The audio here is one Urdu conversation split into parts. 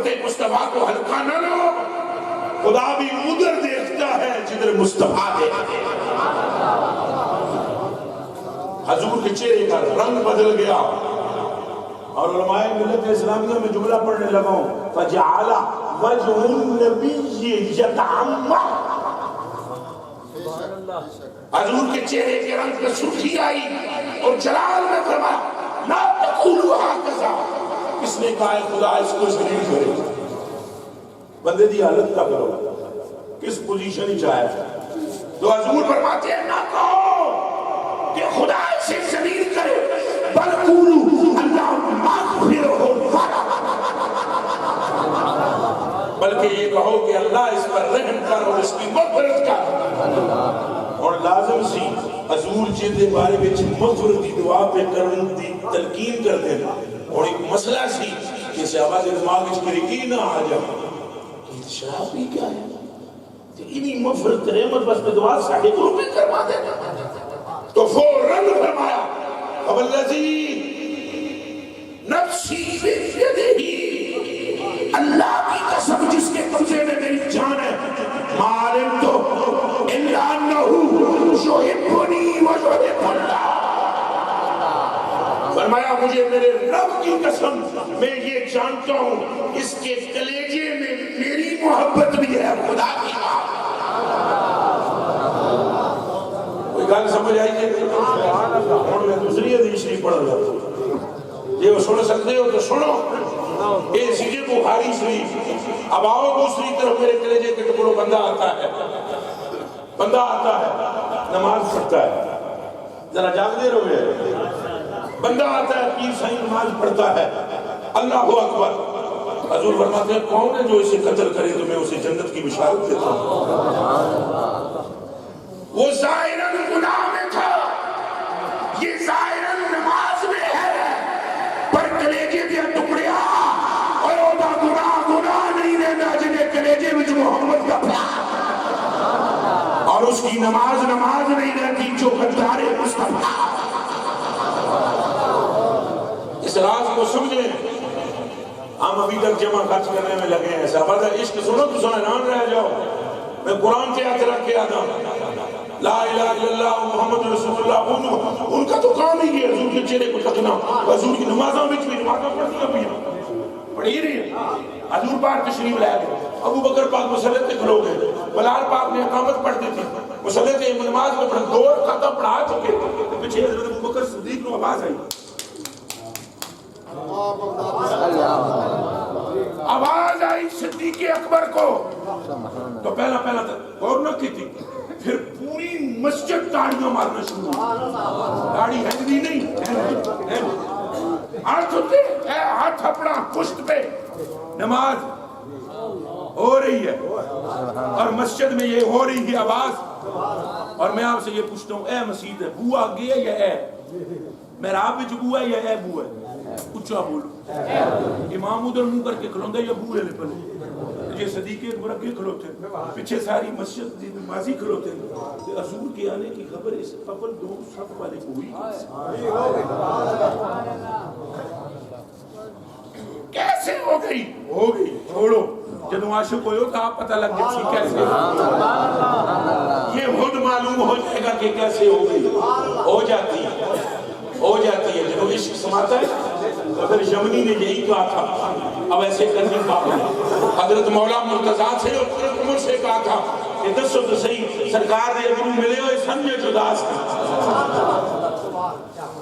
محبت مصطفیٰ کو ہلکا نہ لو، خدا بھی ادھر دیکھتا ہے جدھر مصطفیٰ دیکھتے ہیں۔ حضور کے چہرے کا رنگ بدل گیا، اور علماء ملت اسلامیہ میں جملہ پڑھنے لگا ہوں، فَجَعَلَ وَجْهُ النَّبِيِّ يَتَعَمَّعُ، حضور کے چہرے کے رنگ میں سرخی آئی، اور جلال میں فرمایا لا تقولوا هكذا، کس نے کہا ہے خدا اس کو ذلیل کرے؟ بندے دی حالت کا کرو، کس پوزیشن ہی چاہے؟ تو حضور فرماتے ہیں نہ کہو کہ خدا اسے ذلیل کرے، بل قولوا اللہم اغفرہ ورحمہ، بلکہ یہ کہو کہ اللہ اس پر رحم کر اور اس کی مغفرت کر۔ اور لازم سی حضور جیدے بارے میں مغفرت دی دعا پہ کرن دی تلقین کر دینا، اور ایک مسئلہ سی کہ صحابہ کے دماغ اس کی رکی نہ آ جائے کہ شراب بھی کیا ہے، انہی مغفرت رحمت بس میں دعا ساڑھے گروہ میں کروا دینا، تو فوراً فرمایا وَالَّذِي نَفْسِي بِيَدِهِ، اللہ کی قسم جس کے قبضے میں میری جان ہے، معلوم تو إِلَّا أَنَّهُ يُحِبُّنِي وَيُحِبُّ اللَّهُ، فرمایا مجھے میرے رب کی قسم میں یہ جانتا ہوں اس کے کلیجے میں میری محبت بھی ہے، خدا کی بات۔ کوئی گل سمجھ آئی ہے؟ اور میں دوسری حدیث نہیں پڑھ رہا ہوں، یہ سن سکتے ہو تو سنو، یہ سیدھے بخاری شریف۔ اب آؤ دوسری طرف میرے کلیجے کے ٹکڑوں، بندہ آتا ہے نماز پڑھتا ہے، ذرا جاگ دے رہے ہو، بندہ آتا ہے پیر صحیح نماز پڑھتا ہے، اللہ اکبر، حضور فرماتے ہیں کون ہے جو اسے قتل کرے تو میں اسے جنت کی بشارت دیتا ہوں۔ وہ ظاہراً گناہ میں تھا، یہ ظاہراً نماز میں ہے، پر کلیجے دیا ٹکڑیا اور اوہ گناہ نہیں رہنا جنہیں کلیجے میں جو محمد کا پیار، اور اس کی نماز نہیں رہتی جو غدار مصطفیٰ۔ اس راز کو سمجھیں، ہم ابھی تک جمع خرچ کرنے میں لگے ہیں، صحابہ عشق سنو تو حیران رہ جاؤ۔ میں قرآن کے ہاتھ رکھ کے آتا لا الہ الا اللہ محمد رسول اللہ، ان کا تو کام ہی ہے حضور کے چہرے کو تکنا، حضور کی نمازوں میں بھی نمازوں پڑھی رہی ہے، حضور پاک تشریف لے گئے، ابو بکر پاک مسلح پہ کھلو گئے، بلال پاک نے اقامت پڑھ دی تھی، مسلح پہ نماز میں پڑھ دو رکعتیں پڑھا چکے، پیچھے حضرت ابو بکر صدیق کو آواز آئی، آواز آئی صدیق اکبر کو، تو پہلا غور نہ کی تھی، پھر پوری مسجد تاڑیاں مارنا شروع ہوئی، تاڑی ہنگی نہیں، ہاتھ ہوتے ہاتھ اپنا پشت پہ، نماز ہو رہی ہے اور مسجد میں یہ ہو رہی ہے آواز، اور میں آپ سے یہ پوچھتا ہوں، اے مسجد ہے بو آگے ہے یا اے محراب وچ بو ہے یا اے بو ہے؟ اچھا بولو، امام ادھر منہ کر کے کھلوں گے یا بو ہے لپنے؟ یہ صدیق اکبر کے کھلوتے ہیں، پیچھے ساری مسجد نمازی کھلوتے ہیں، حضور کے آنے کی خبر اس قبل دو صف والے کو ہوئی کیسے ہو گئی؟ چھوڑو، جنہوں عاشق ہوئے ہو تو آپ پتہ لگ جائے کیسے یہ خود معلوم ہو جائے گا کہ کیسے ہو گئی، ہو جاتی ہے جنہوں عشق سماتا ہے۔ اگر یمنی نے یہی کہا تھا، اب ایسے کرنے پاپا حضرت مولا مرتضیٰ سے اور حضرت عمر سے کہا تھا کہ دسو تو صحیح سرکار دے گروہ ملے ہوئے سمجھے جداس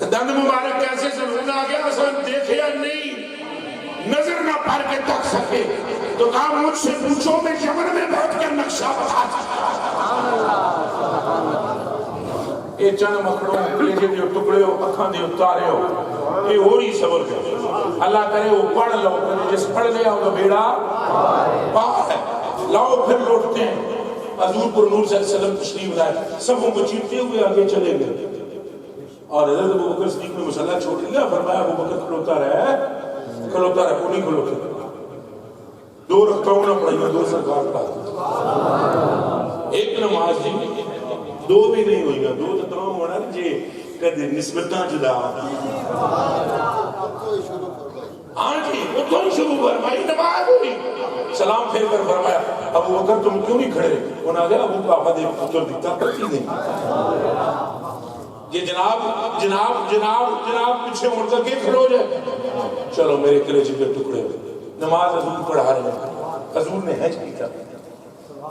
دند مبارک کیسے سمجھنا آگیا اصلا دیکھے یا نہیں، نظر نہ پار کے تک سکے، تو کہا مجھ سے پوچھو میں یمن میں بیٹھ کر نقشہ بتا اے چند مکڑوں کلیجے دیو ٹکڑے ہو اکھاں دیو تارے ہو، یہ ہو رہی صبر کر اللہ کرے وہ پڑھ لو، جس پڑھ گیا ہو تو بیڑا پاک ہے، لاؤ پھر لوٹتے ہیں۔ حضور پر نور صلی اللہ علیہ وسلم تشریف لائے، سبوں کو چیرتے ہوئے آگے چلے گئے، اور حضرت ابو بکر صدیق نے مسلح چھوڑ دیا، فرمایا ابو بکر کھلوتا رہے وہ نہیں کھلوتے، دو رکعتوں نہ پڑھائیں، دو سرکار پڑھا ایک نماز دی، دو بھی نہیں ہوئی گا، دو تو تمام ہونا جی کدھے نسبتاں جدا ہاں جی اتوں شروع فرمائی نماز ہوئی سلام پھیر کر فرمایا ابو بکر تم کیوں نہیں کھڑے انہوں نے کہا ابو پاپا دے پتر دیتا کرتی نہیں یہ جناب پیچھے مڑ کر کے کھڑو جائے چلو میرے کلیجے کے ٹکڑے نماز حضور پڑھا رہے ہیں حضور نے حج کی تھا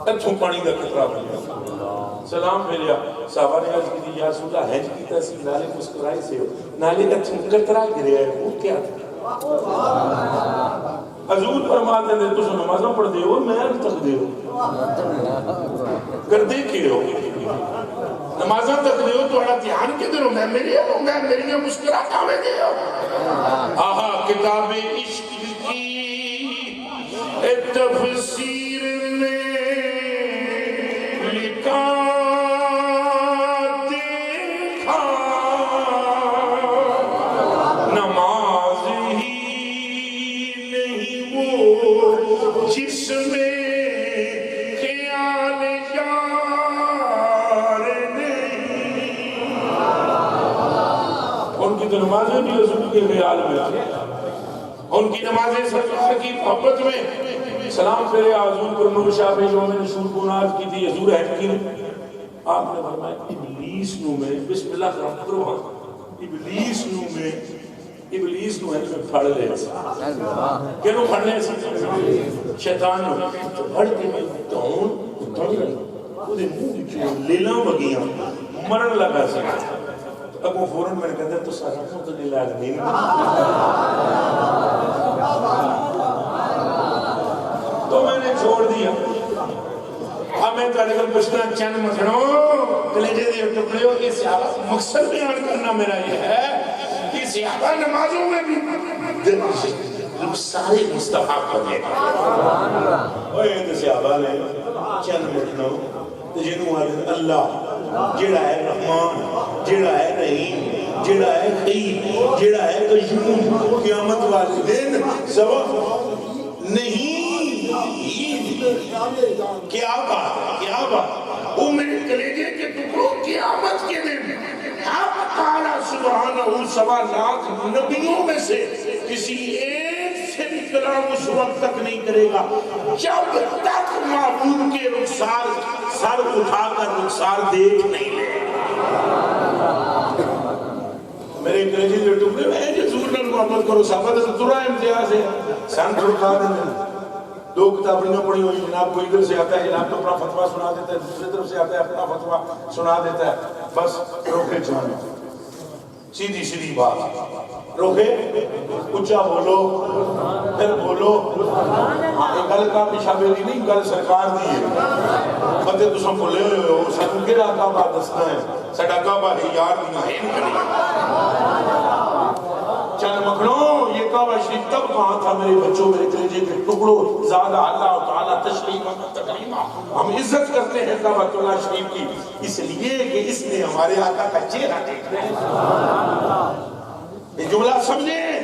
اتھوں پانی کا قطرہ بھیا سلام پھیریا صحابہ نے عرض کی یا رسول اللہ حج کی تھا سی نالے مسکرائی سے ہو نالے اتھوں قطرہ گریا ہے وہ کیا تھا حضور فرماتے ہیں تو نمازوں پڑھ دے ہو میں تک دے ہو کر دے کے ہو نمازوں تک دے ہو تو اڑا دھیان کے دے ہو میں میری مسکرا کامے دے ہو آہا کتاب عشق کی تفسیر میں لکھا دیکھا نماز ہی نہیں وہ جس میں خیال یار نہیں ان کی تو نمازیں بھی رسول کے خیال میں ان کی نمازیں سرکار کی محبت میں سلام پھیرے حضور پر نور شاہ پہ جو میں نے شور کو ناز کی تھی حضور حج کی آپ نے فرمایا ابلیس نو میں بسم اللہ کرم کرو ابلیس نو ہے میں پھڑ لے کیوں پھڑ لے شیطان نو پھڑ کے میں دون وہ دے منہ کیوں لیلاں بگیاں مرن لگا سکتا اب وہ فوراں میں کہتا ہے تو سارا کو تو نہیں لازمی تو میں نے چھوڑ دیا اب میں تو اگر پوچھنا چند مکھنوں کلیجے دے ٹکڑے ہو کہ صحابہ مقصد بیان کرنا میرا یہ ہے کہ صحابہ نمازوں میں بھی سارے مصطفیٰ کو دے اوہ یہ تو صحابہ نے چند مکھنوں جنہوں آدھے اللہ جڑا ہے رحمان جڑا ہے رحیم جڑا ہے خیم جڑا ہے قیوم قیامت والے دن سبب نہیں کیا بات وہ میرے کلیجے کے ٹکڑوں قیامت کے دن اب تعالیٰ سبحانہ سوا لاکھ نبیوں میں سے کسی ایک سے بھی کلام اس وقت تک نہیں کرے گا جب تک معبود کے رخسار سر اٹھا کر رخسار دیکھ نہیں لے میرے کلیجے کے ٹکڑے میں جو حضور نے محبت کرو صحابہ سے ترا امتیاز ہے سن فرقا دیں دو کتابیں پڑھی ہوئی جناب کو ادھر سے آتا ہے جناب تو اپنا فتویٰ سنا دیتا ہے دوسری طرف سے آتا ہے اپنا فتویٰ سنا دیتا ہے بس روکے جانے سیدھی بات روکے اچھا بولو پھر بولو گل کا پیشابیری نہیں گل سرکار دی ہے فتح تو سب بولے ہوئے ہو سن کے راکہ بات دسنا ہے سڑا کعبہ ہی یار دینا ہے چند مکھنوں یہ کعبہ شریف تب کہاں تھا میرے بچوں میرے کلیجے کے ٹکڑوں زیادہ اللہ تعالیٰ تشریف تکریمہ ہم عزت کرتے ہیں کعبہ اللہ شریف کی اس لیے کہ اس نے ہمارے آقا کا چہرہ دیکھا یہ جملہ سمجھیں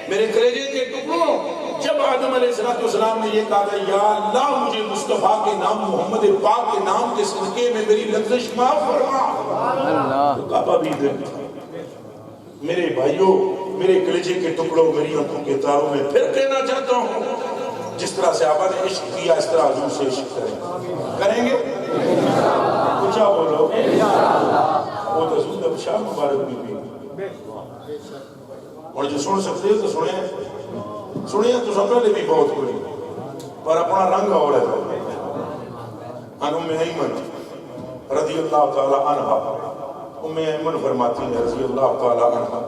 میرے کلیجے کے ٹکڑوں جب آدم علیہ السلام نے یہ کہا یا اللہ مجھے مصطفیٰ کے نام محمد پاک کے نام کے صدقے میں میری لغزش معاف فرما تو کعبہ بھی دے میرے بھائیوں میرے کلیجے کے ٹکڑوں میری آنکھوں کے تاروں میں پھر کہنا چاہتا ہوں جس طرح صحابہ نے عشق کیا اس طرح حضور سے عشق کریں گے کچھا بولو وہ تو حضور اب شاہ مبارک بھی اور جو سن سکتے ہو تو سنیں تو سب پہلے بھی بہت کوئی پر اپنا رنگ اور ہے ام ایمن رضی اللہ تعالی عنہ ام ایمن فرماتی ہیں رضی اللہ تعالی عنہ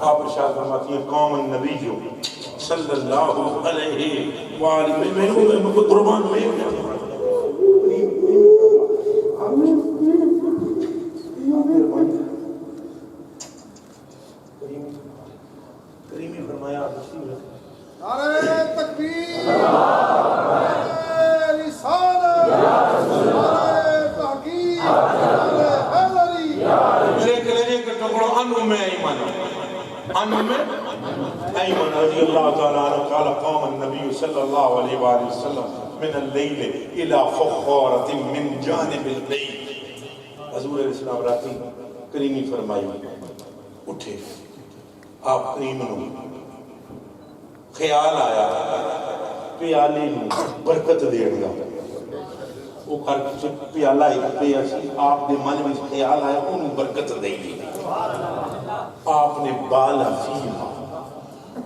آپ ارشاد فرماتی ہیں قوم النبی صلی اللہ علیہ وآلہ میں کو قربان میں کریمی فرمایا نعرہ تکبیر نعرہ رسالت نعرہ تحقیق نعرہ حیدری میرے کلیجے کے ٹکڑوں انو میں ایمان رضی اللہ تعالیٰ عنہ قال قام النبی صلی اللہ علیہ وآلہ وسلم من اللیل الى فخارت من جانب اللیل حضور علیہ السلام راتی کریمی فرمائی اٹھے آپ کریم خیال آیا پیالے نو برکت دین دا وہ کر کے پیالہ ایک پیا سی آپ دے من میں خیال آیا انہوں برکت دئی آپ نے بالا فیما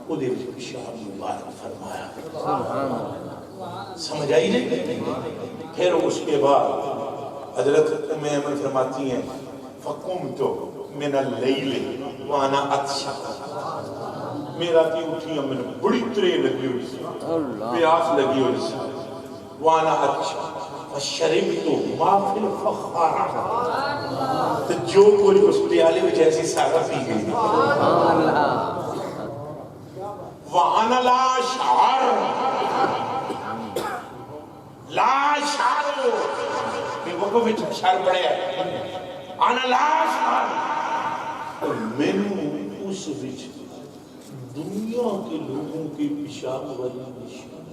وہ دے پیشاب مبارک فرمایا سمجھ آئی نہیں. پھر اس کے بعد حضرت ام ایمن فرماتی ہیں فَقُمْتُ مِنَ اللَّيْلِ وَأَنَا أَتْشَقُ میرا کی اٹھی میں بڑی ترے لگی ہوئی سی پیاس لگی ہوئی سی وَأَنَا أَتْشَقُ فَشَرِبْتُ مَا فِي الْفَخَّارَ تو جو کچھ اس پیالے میں جیسی سارا پی گئی وَأَنَا لَا شَعَرُ لا شارو کہ وقت میں شار پڑے ہیں آنا لا شار میں نے اس وچ دنیا کے لوگوں کے پیشاب والی نشان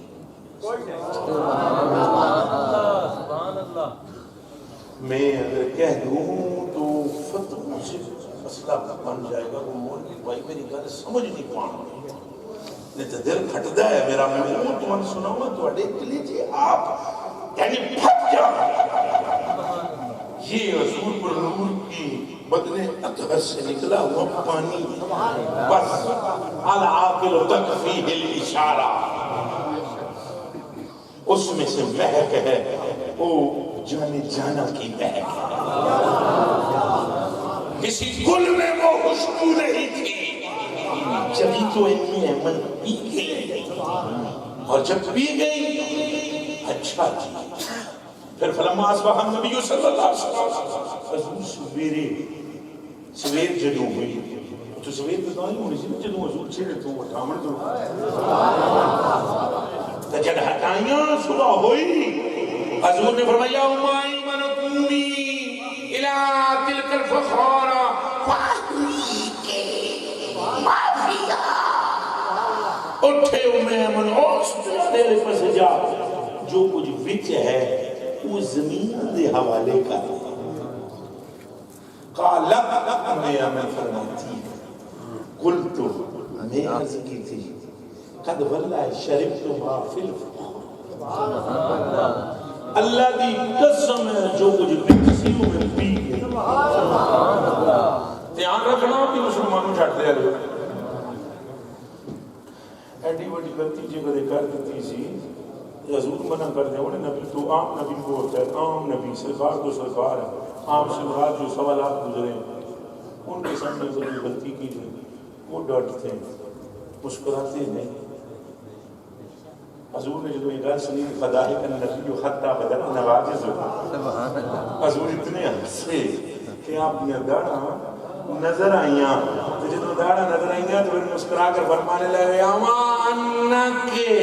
میں اگر کہہ دوں تو فتح سے مسئلہ بن جائے گا وہ مولوی بھائی میری گل سمجھ نہیں پانا نہیں تو دل پھٹدا ہے میرا میں وہ تمہیں سناؤں گا تو اڈے کلیجے آپ یعنی پھٹ جاؤ یہ رسول پر نور کی بدن اطہر سے نکلا ہوا پانی بس العاقل تکفیہ الاشارہ اس میں سے مہک ہے وہ جانے جانا کی مہک ہے کسی گل میں وہ خوشبو نہیں تھی جبھی تو ام ایمن پی گئی اور جب پی گئی اچھا جی پھر فلما اصبح النبی صلی اللہ علیہ وسلم حضور سویر جدوں ہوئی تو سویر بدائی ہونی سی جدوں حضور چھڑے تو اٹھامن تو جد ہٹائیاں صبح ہوئی حضور نے فرمایا امائی من قومی الى تلک الفخارہ فاہلیکے معافیہ اٹھے امیمن اوس تیرے پس جا جو کچھ وچ ہے وہ زمین دے حوالے کا قالت امیمن فرماتی قلت میں عرض کی تھی قد واللہ شربت ما فی الفخار اللہ دی قسم ہے جو کچھ وچ سی میں پی گئی دھیان رکھنا کہ مسلمانوں چھٹ دے لو ایڈی بڑی غلطی جی کدے کر دیتی سی حضور منع کر دے انہیں نبی تو عام نبی کو ہوتا ہے عام نبی سرکار تو سرکار ہے عام سرکار جو سوالات گزرے ان کے سامنے کوئی غلطی کی تھی وہ ڈرتے ہیں مسکراتے نہیں حضور نے جو یہ گل سنی فضائق النبی حتی بدل نواجز حضور اتنے ہنسے کہ آپ نے داڑھا نظر آئیاں تو جب داڑھا نظر آئیاں تو پھر مسکرا کر فرمانے لگے اما انکے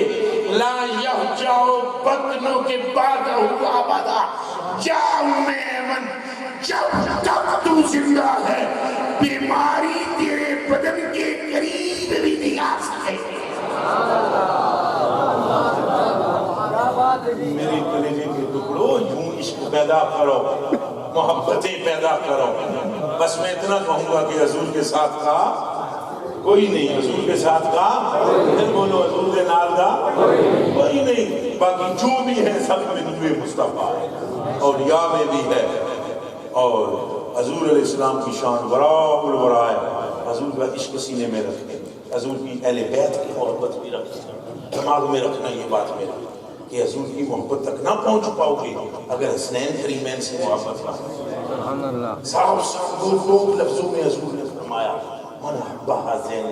لا یحجاؤ بطنوں کے بعد ہوا بدا جاؤ میں جب تک تو زندہ ہے بیماری تیرے بدن کے قریب بھی نہیں آ سکے میرے کلیجے کے ٹکڑوں یوں عشق پیدا کرو محبتیں پیدا کرو بس میں اتنا کہوں گا کہ حضور کے ساتھ کا کوئی نہیں حضور کے ساتھ کا پھر بولو حضور کے نال کا کوئی نہیں باقی جو بھی ہے سب میں نور مصطفیٰ ہے اور یا میں بھی ہے اور حضور علیہ السلام کی شان وراء الورا ہے حضور کا عشق سینے میں رکھیں حضور کی اہل بیت کی محبت بھی رکھیں دماغ میں رکھنا یہ بات میرا کہ حضور کی محبت تک نہ پہنچ پاؤ گے اگر حسنین کریمین سے محبت نہ صاحب دو لفظوں میں حضور نے فرمایا من احبہ زین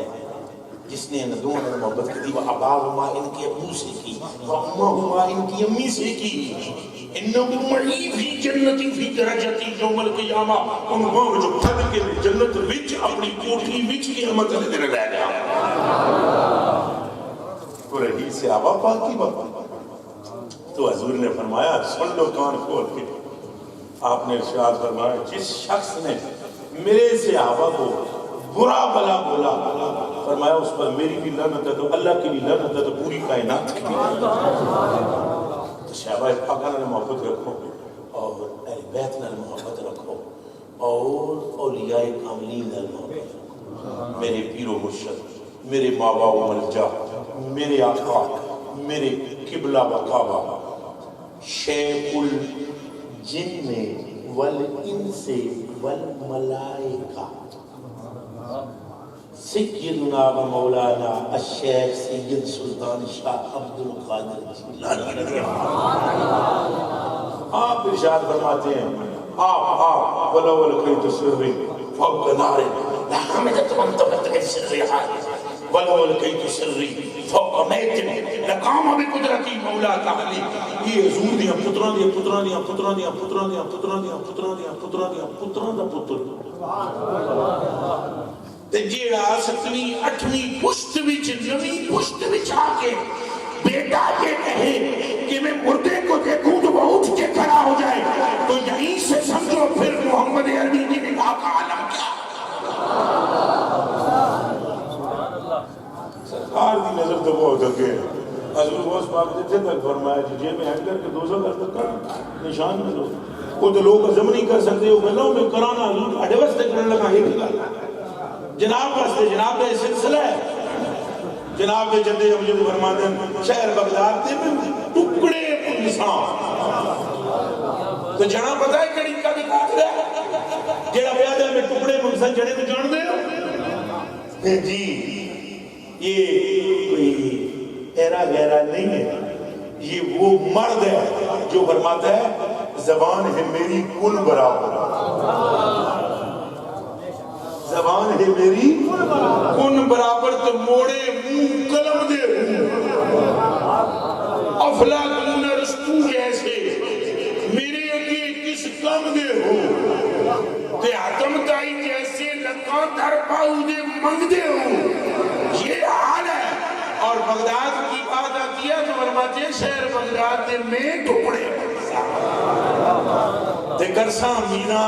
جس نے ان دونوں نے محبت کی وہ اباہما ان کے ابو سے کی وامہما ان کی امی سے کی انہم معی فی جنتی فی درجتی یوم القیامہ انہوں جو پھد کے جنت وچ اپنی کوٹھی وچ قیامت نے دن لے گیا تو رہی سے آبا پاکی بابا تو حضور نے فرمایا سن لو کان کھول کے آپ نے ارشاد فرمایا جس شخص نے میرے صحابہ کو برا بلا بولا فرمایا اس پر میری بھی لعنت ہے تو اللہ کی بھی لعنت ہے تو پوری کائنات کی تو صحابہ پاکاں نے محبت رکھو اور اہل بیت نے محبت رکھو اور اولیاء کاملین نے محبت رکھو میرے پیر و مرشد میرے ماوا و ملجا، میرے آقا، میرے قبلہ و کعبہ، شیخ الجن والانس والملائکہ، سیدنا و مولانا الشیخ سید سلطان شاہ عبد القادر جیلانی۔ آپ ارشاد فرماتے ہیں آپ ولو لقيت سري فوق نار لحمدت منطقة السر حالي، ولو لقيت سري فوق ميت لقام بقدرتي مولا تعالی۔ یہ حضور دیاں پتراں دیاں پتراں دیاں پتراں دیاں پتراں دیاں پتراں دیاں پتراں دیاں پتراں دیاں پتراں دا پتر تے جیڑا 7ویں 8ویں پشت وچ 9ویں پشت وچ آ کے بیٹا یہ کہے کہ میں مردے کو دیکھوں تو وہ اٹھ کے کھڑا ہو جائے، تو یہیں سے سمجھو پھر محمد عربی کی نگاہ کا عالم کیا۔ سرکار دی نظر تو بہت اگے ہے۔ حضور غوث پاک جتھے تک فرمایا جی جے میں ہینگر کے دوزہ کرتا کر نشان میں دو، وہ تو لوگ عزم نہیں کر سکتے، وہ بلوں میں کرانا حضور اڈے واسطے کرنے لگا ہی نہیں گا جناب واسطے، جناب کا سلسلہ ہے۔ جناب کے جدے امجد فرماتے ہیں شہر بغداد دے میں ٹکڑے انسان، تو جنا پتہ ہے کڑی کا بھی قاتل ہے جیڑا بیادہ میں ٹکڑے انسان جڑے تو جان دے جی۔ یہ کوئی ایرا غیرہ نہیں ہے، یہ وہ مرد ہے جو فرماتا ہے زبان ہے میری کن برابر، زبان ہے میری کن برابر، تو موڑے منہ قلم دے ہوں، افلاطون ارسطو جیسے میرے اگے کس کم دے ہوں، تے حتم تائی جیسے لکاں در پاؤ دے منگ دے ہوں، یہ حال ہے۔ اور بغداد کی بات آتی ہے تو فرماتے ہیں شہر بغداد دے میں ٹکڑے تے کرساں مینا